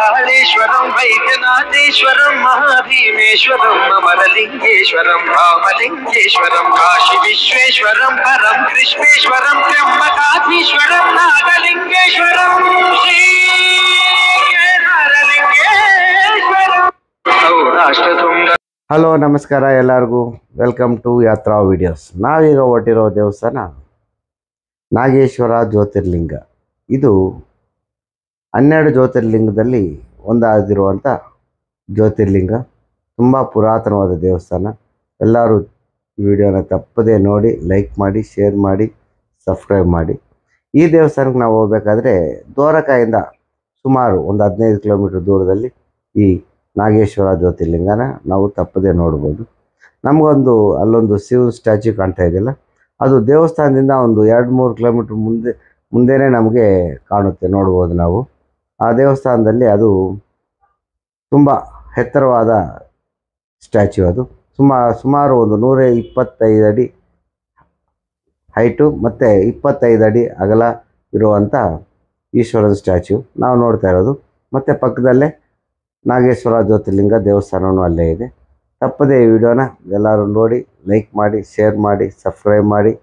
महाकालेश्वरं वैद्यनाथेश्वरं महाभीमेश्वरं अमरलिंगेश्वरं रामलिंगेश्वरं काशी विश्वेश्वरं परं कृष्णेश्वरं त्र्यंबकाधीश्वरं नागलिंगेश्वरं श्रीहरलिंगेश्वरं सौराष्ट्रतुंग. ಹಲೋ ನಮಸ್ಕಾರ ಎಲ್ಲರಿಗೂ, ವೆಲ್ಕಮ್ ಟು ಯಾತ್ರಾ ವಿಡಿಯೋಸ್. ನಾವೀಗ ಹೊರಟಿರೋ ದೇವಸ್ಥಾನ ನಾಗೇಶ್ವರ ಜ್ಯೋತಿರ್ಲಿಂಗ. ಇದು 12 ಜ್ಯೋತಿರ್ಲಿಂಗದಲ್ಲಿ ಒಂದಾಗಿರುವಂಥ ಜ್ಯೋತಿರ್ಲಿಂಗ. ತುಂಬ ಪುರಾತನವಾದ ದೇವಸ್ಥಾನ. ಎಲ್ಲರೂ ಈ ವಿಡಿಯೋನ ತಪ್ಪದೇ ನೋಡಿ, ಲೈಕ್ ಮಾಡಿ, ಶೇರ್ ಮಾಡಿ, ಸಬ್ಸ್ಕ್ರೈಬ್ ಮಾಡಿ. ಈ ದೇವಸ್ಥಾನಕ್ಕೆ ನಾವು ಹೋಗಬೇಕಾದ್ರೆ ದ್ವಾರಕಾಯಿಂದ ಸುಮಾರು ಒಂದು 15 ಕಿಲೋಮೀಟರ್ ದೂರದಲ್ಲಿ ಈ ನಾಗೇಶ್ವರ ಜ್ಯೋತಿರ್ಲಿಂಗನ ನಾವು ತಪ್ಪದೇ ನೋಡ್ಬೋದು. ನಮಗೊಂದು ಅಲ್ಲೊಂದು ಶಿವ ಸ್ಟ್ಯಾಚ್ಯೂ ಕಾಣ್ತಾ ಇದೆಯಲ್ಲ, ಅದು ದೇವಸ್ಥಾನದಿಂದ ಒಂದು 2-3 ಕಿಲೋಮೀಟ್ರ್ ಮುಂದೆನೇ ನಮಗೆ ಕಾಣುತ್ತೆ, ನೋಡ್ಬೋದು ನಾವು. ಆ ದೇವಸ್ಥಾನದಲ್ಲಿ ಅದು ತುಂಬ ಎತ್ತರವಾದ ಸ್ಟ್ಯಾಚ್ಯೂ. ಅದು ಸುಮಾರು ಒಂದು 125 ಅಡಿ ಹೈಟು ಮತ್ತು 25 ಅಡಿ ಅಗಲ ಇರುವಂಥ ಈಶ್ವರನ ಸ್ಟ್ಯಾಚ್ಯೂ ನಾವು ನೋಡ್ತಾ ಇರೋದು. ಮತ್ತು ಪಕ್ಕದಲ್ಲೇ ನಾಗೇಶ್ವರ ಜ್ಯೋತಿರ್ಲಿಂಗ ದೇವಸ್ಥಾನವೂ ಅಲ್ಲೇ ಇದೆ. ತಪ್ಪದೇ ಈ ವಿಡಿಯೋನ ಎಲ್ಲರೂ ನೋಡಿ, ಲೈಕ್ ಮಾಡಿ, ಶೇರ್ ಮಾಡಿ, ಸಬ್ಸ್ಕ್ರೈಬ್ ಮಾಡಿ.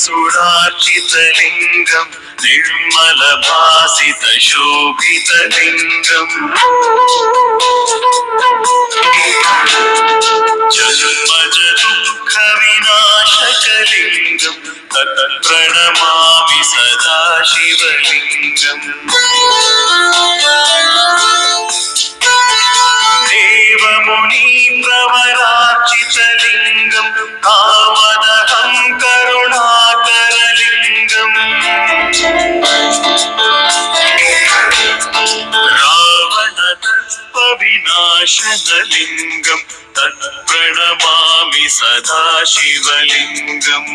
सुरार्चितलिङ्गं निर्मलभासितशोभितलिङ्गं जन्मजदुःखविनाशकलिङ्गं तत्प्रणमामि सदा शिवलिङ्गम् देवमुनिप्रवरार्चितलिङ्गं कामदहं करुणाकरलिङ्गम् रावणदर्पविनाशनलिङ्गं तत्प्रणमामि सदा शिवलिङ्गम्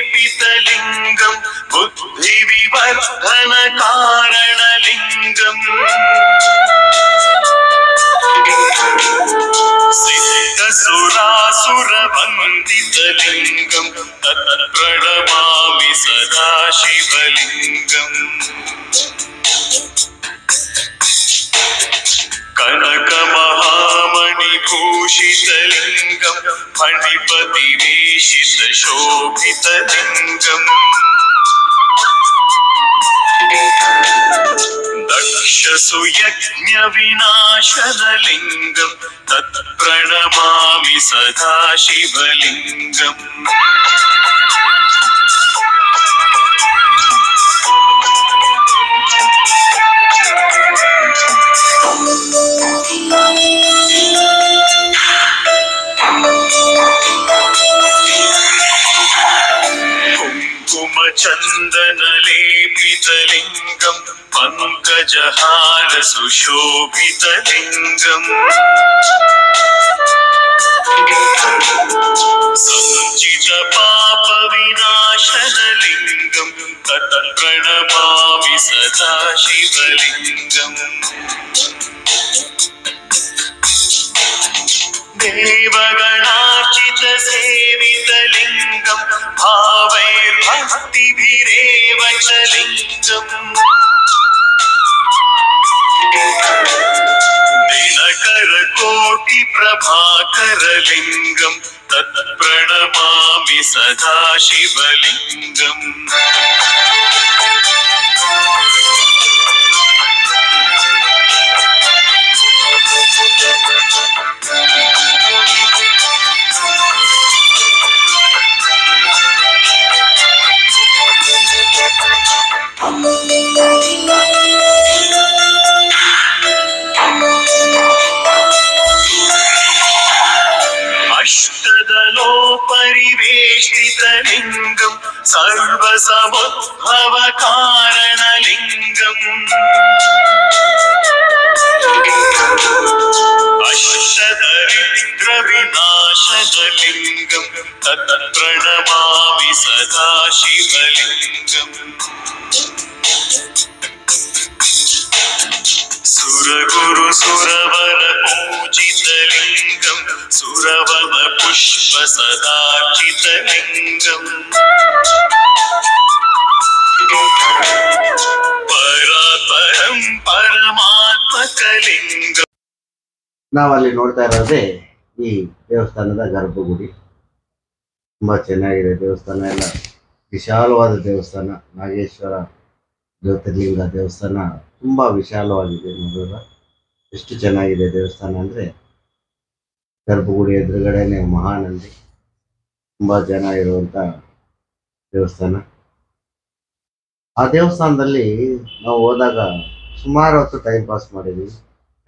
सर्वसुगन्धिसुलेपितलिङ्गं बुद्धिविवर्धनकारणलिङ्गम् सिद्धसुरासुरवन्दितलिङ्गं तत्प्रणमामि सदा शिवलिङ्गम् कनकमहामणिभूषितलिङ्गं फणिपतिवेशितशोभितलिङ्गम् दक्षसुयज्ञविनाशनलिङ्गं तत्प्रणमामि सदा शिवलिङ्गम् कुङ्कुमचन्दनलेपितलिङ्गं पङ्कजहार सुशोभितलिङ्गम् सञ्चितपापविनाशनलिङ्गं तत्प्रणमामि सदा शिवलिङ्गम् देवगणार्चितसेवितलिङ्गं भावैर्भक्तिभिरेव च लिङ्गम् दिनकरकोटिप्रभाकरलिङ्गं तत्प्रणमामि सदा शिवलिङ्गम् अष्टदलो परिवेष्टितलिङ्गं सर्वसमुद्भवकारणलिङ्गम् अष्टदरिद्रविनाशकलिङ्गं तत्प्रणमामि सदा शिवलिङ्गम् सुरगुरु सुरवर पूजितलिङ्गं सुरवन पुष्प सदार्चितलिङ्गम् परापरं परमात्मकलिङ्गम् ನಾವಲ್ಲಿ ನೋಡ್ತಾ ಇರೋದೇ ಈ ದೇವಸ್ಥಾನದ ಗರ್ಭಗುಡಿ. ತುಂಬ ಚೆನ್ನಾಗಿದೆ ದೇವಸ್ಥಾನ, ಎಲ್ಲ ವಿಶಾಲವಾದ ದೇವಸ್ಥಾನ. ನಾಗೇಶ್ವರ ಜ್ಯೋತಿರ್ಲಿಂಗ ದೇವಸ್ಥಾನ ತುಂಬ ವಿಶಾಲವಾಗಿದೆ. ನೋಡಿದ್ರೆ ಎಷ್ಟು ಚೆನ್ನಾಗಿದೆ ದೇವಸ್ಥಾನ ಅಂದರೆ, ಗರ್ಭಗುಡಿ ಎದುರುಗಡೆನೆ ಮಹಾನಂದಿ, ತುಂಬ ಜನ ಇರುವಂಥ ದೇವಸ್ಥಾನ. ಆ ದೇವಸ್ಥಾನದಲ್ಲಿ ನಾವು ಹೋದಾಗ ಸುಮಾರು ಹೊತ್ತು ಟೈಮ್ ಪಾಸ್ ಮಾಡಿದ್ದೀವಿ.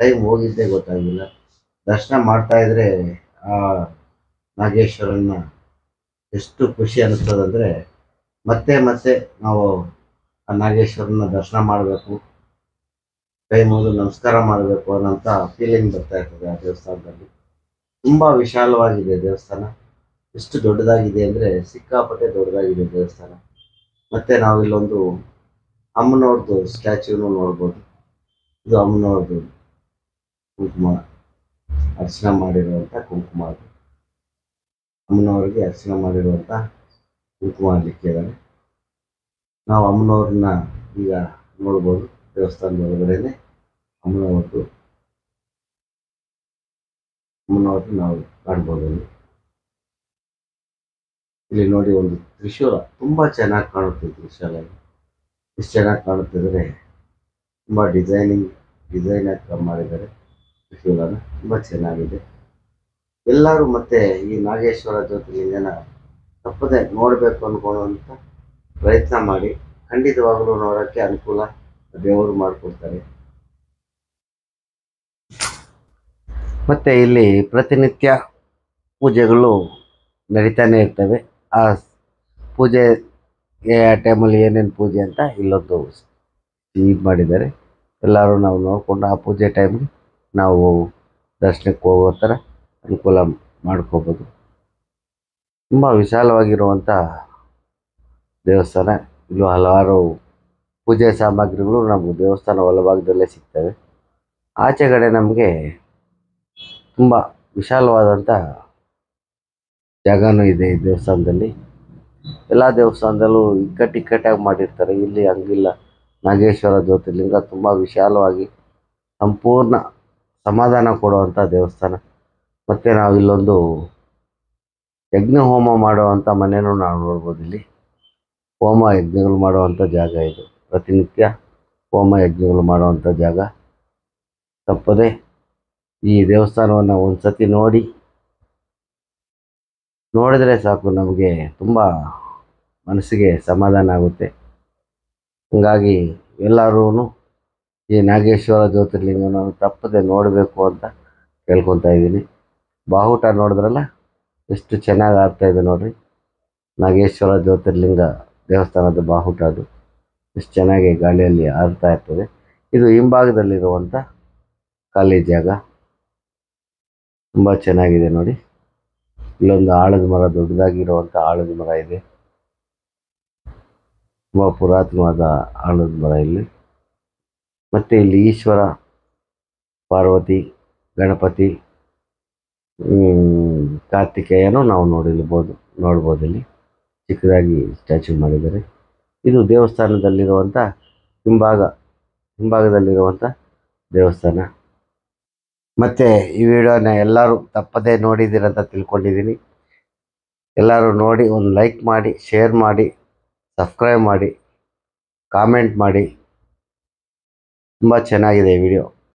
ಟೈಮ್ ಹೋಗಿದ್ದೇ ಗೊತ್ತಾಗಿಲ್ಲ. ದರ್ಶನ ಮಾಡ್ತಾ ಇದ್ರೆ ಆ ನಾಗೇಶ್ವರನ್ನ ಎಷ್ಟು ಖುಷಿ ಅನ್ನಿಸ್ತದಂದರೆ, ಮತ್ತೆ ಮತ್ತೆ ನಾವು ಆ ನಾಗೇಶ್ವರನ ದರ್ಶನ ಮಾಡಬೇಕು, ಕೈ ಮುಗಿದು ನಮಸ್ಕಾರ ಮಾಡಬೇಕು ಅನ್ನೋಂಥ ಫೀಲಿಂಗ್ ಬರ್ತಾ ಇರ್ತದೆ ಆ ದೇವಸ್ಥಾನದಲ್ಲಿ. ತುಂಬ ವಿಶಾಲವಾಗಿದೆ ದೇವಸ್ಥಾನ. ಎಷ್ಟು ದೊಡ್ಡದಾಗಿದೆ ಅಂದರೆ ಸಿಕ್ಕಾಪಟ್ಟೆ ದೊಡ್ಡದಾಗಿದೆ ದೇವಸ್ಥಾನ. ಮತ್ತು ನಾವು ಇಲ್ಲೊಂದು ಅಮ್ಮನವ್ರದ್ದು ಸ್ಟ್ಯಾಚ್ಯೂನು ನೋಡ್ಬೋದು. ಇದು ಅಮ್ಮನವ್ರದ್ದು ಕುಂಕುಮ, ಅರ್ಚನೆ ಮಾಡಿರುವಂಥ ಕುಂಕುಮ. ಅದು ಅಮ್ಮನವ್ರಿಗೆ ಅರ್ಚನೆ ಮಾಡಿರುವಂಥ ಕುಂಕುಮ ಅಲ್ಲಿಕ್ಕಿದ್ದಾರೆ. ನಾವು ಅಮ್ಮನವ್ರನ್ನ ಈಗ ನೋಡ್ಬೋದು. ದೇವಸ್ಥಾನದ ಒಳಗಡೆನೆ ಅಮ್ಮನವ್ರದ್ದು ನಾವು ಕಾಣ್ಬೋದು. ಇಲ್ಲಿ ನೋಡಿ ಒಂದು ತ್ರಿಶೂಲ ತುಂಬ ಚೆನ್ನಾಗಿ ಕಾಣುತ್ತೆ. ತ್ರಿಶೂಲ ಎಷ್ಟು ಚೆನ್ನಾಗಿ ಕಾಣುತ್ತಿದ್ರೆ, ತುಂಬ ಡಿಸೈನಾಗಿ ಮಾಡಿದ್ದಾರೆ ತ್ರಿಶೂಲನ. ತುಂಬ ಚೆನ್ನಾಗಿದೆ. ಎಲ್ಲರೂ ಮತ್ತೆ ಈ ನಾಗೇಶ್ವರ ಜ್ಯೋತಿರ್ಲಿಂಗನ ತಪ್ಪದೆ ನೋಡಬೇಕು ಅಂದ್ಕೊಳ್ಳುವಂಥ ಪ್ರಯತ್ನ ಮಾಡಿ. ಖಂಡಿತವಾಗಲೂ ನೋಡೋಕ್ಕೆ ಅನುಕೂಲ ದೇವರು ಮಾಡಿಕೊಡ್ತಾರೆ. ಮತ್ತು ಇಲ್ಲಿ ಪ್ರತಿನಿತ್ಯ ಪೂಜೆಗಳು ನಡೀತಾನೆ ಇರ್ತವೆ. ಆ ಪೂಜೆ ಟೈಮಲ್ಲಿ ಏನೇನು ಪೂಜೆ ಅಂತ ಇಲ್ಲೊಂದು ಇದು ಮಾಡಿದ್ದಾರೆ. ಎಲ್ಲರೂ ನಾವು ನೋಡಿಕೊಂಡು ಆ ಪೂಜೆ ಟೈಮ್ಗೆ ನಾವು ದರ್ಶನಕ್ಕೆ ಹೋಗೋ ಥರ ಅನುಕೂಲ ಮಾಡ್ಕೋಬೋದು. ತುಂಬ ವಿಶಾಲವಾಗಿರುವಂಥ ದೇವಸ್ಥಾನ. ಇಲ್ಲೂ ಹಲವಾರು ಪೂಜೆ ಸಾಮಗ್ರಿಗಳು ನಮಗೆ ದೇವಸ್ಥಾನ ಒಳಭಾಗದಲ್ಲೇ ಸಿಗ್ತವೆ. ಆಚೆಗಡೆ ನಮಗೆ ತುಂಬ ವಿಶಾಲವಾದಂಥ ಜಾಗನೂ ಇದೆ ಈ ದೇವಸ್ಥಾನದಲ್ಲಿ. ಎಲ್ಲ ದೇವಸ್ಥಾನದಲ್ಲೂ ಇಕ್ಕಟ್ಟಿಗೆ ಮಾಡಿರ್ತಾರೆ. ಇಲ್ಲಿ ಹಂಗಿಲ್ಲ. ನಾಗೇಶ್ವರ ಜ್ಯೋತಿರ್ಲಿಂಗ ತುಂಬ ವಿಶಾಲವಾಗಿ ಸಂಪೂರ್ಣ ಸಮಾಧಾನ ಕೊಡುವಂಥ ದೇವಸ್ಥಾನ. ಮತ್ತು ನಾವು ಇಲ್ಲೊಂದು ಯಜ್ಞ ಹೋಮ ಮಾಡುವಂಥ ಮನೆಯೂ ನಾವು ನೋಡ್ಬೋದು. ಇಲ್ಲಿ ಹೋಮ ಯಜ್ಞಗಳು ಮಾಡುವಂಥ ಜಾಗ ಇದು. ಪ್ರತಿನಿತ್ಯ ಹೋಮ ಯಜ್ಞಗಳು ಮಾಡುವಂಥ ಜಾಗ. ತಪ್ಪದೆ ಈ ದೇವಸ್ಥಾನವನ್ನು ಒಂದು ಸತಿ ನೋಡಿದರೆ ಸಾಕು, ನಮಗೆ ತುಂಬ ಮನಸ್ಸಿಗೆ ಸಮಾಧಾನ ಆಗುತ್ತೆ. ಹಾಗಾಗಿ ಎಲ್ಲರೂ ಈ ನಾಗೇಶ್ವರ ಜ್ಯೋತಿರ್ಲಿಂಗನ ತಪ್ಪದೆ ನೋಡಬೇಕು ಅಂತ ಕೇಳ್ಕೊತಾ ಇದ್ದೀನಿ. ಬಾವುಟ ನೋಡಿದ್ರಲ್ಲ ಎಷ್ಟು ಚೆನ್ನಾಗಿ ಆಗ್ತಾಯಿದೆ ನೋಡ್ರಿ. ನಾಗೇಶ್ವರ ಜ್ಯೋತಿರ್ಲಿಂಗ ದೇವಸ್ಥಾನದ ಬಾವುಟ ಅದು ಎಷ್ಟು ಚೆನ್ನಾಗಿ ಗಾಳಿಯಲ್ಲಿ ಹಾರ್ತಾ ಇರ್ತದೆ. ಇದು ಹಿಂಭಾಗದಲ್ಲಿರುವಂಥ ಖಾಲಿ ಜಾಗ. ತುಂಬ ಚೆನ್ನಾಗಿದೆ ನೋಡಿ. ಇಲ್ಲೊಂದು ಆಲದ ಮರ, ದೊಡ್ಡದಾಗಿರುವಂಥ ಆಲದ ಮರ ಇದೆ. ತುಂಬ ಪುರಾತನವಾದ ಆಲದ ಮರ ಇಲ್ಲಿ. ಮತ್ತು ಇಲ್ಲಿ ಈಶ್ವರ, ಪಾರ್ವತಿ, ಗಣಪತಿ, ಕಾರ್ತಿಕೇಯನೂ ನಾವು ನೋಡ್ಬೋದು. ಇಲ್ಲಿ ಚಿಕ್ಕದಾಗಿ ಸ್ಟ್ಯಾಚ್ಯೂ ಮಾಡಿದ್ದಾರೆ. ಇದು ದೇವಸ್ಥಾನದಲ್ಲಿರುವಂಥ ಹಿಂಭಾಗದಲ್ಲಿರುವಂಥ ದೇವಸ್ಥಾನ. ಮತ್ತು ಈ ವಿಡಿಯೋನ ಎಲ್ಲರೂ ತಪ್ಪದೇ ನೋಡಿದ್ದೀರಂತ ತಿಳ್ಕೊಂಡಿದ್ದೀನಿ. ಎಲ್ಲರೂ ನೋಡಿ ಒಂದು ಲೈಕ್ ಮಾಡಿ, ಶೇರ್ ಮಾಡಿ, ಸಬ್ಸ್ಕ್ರೈಬ್ ಮಾಡಿ, ಕಾಮೆಂಟ್ ಮಾಡಿ. ತುಂಬ ಚೆನ್ನಾಗಿದೆ ಈ ವಿಡಿಯೋ.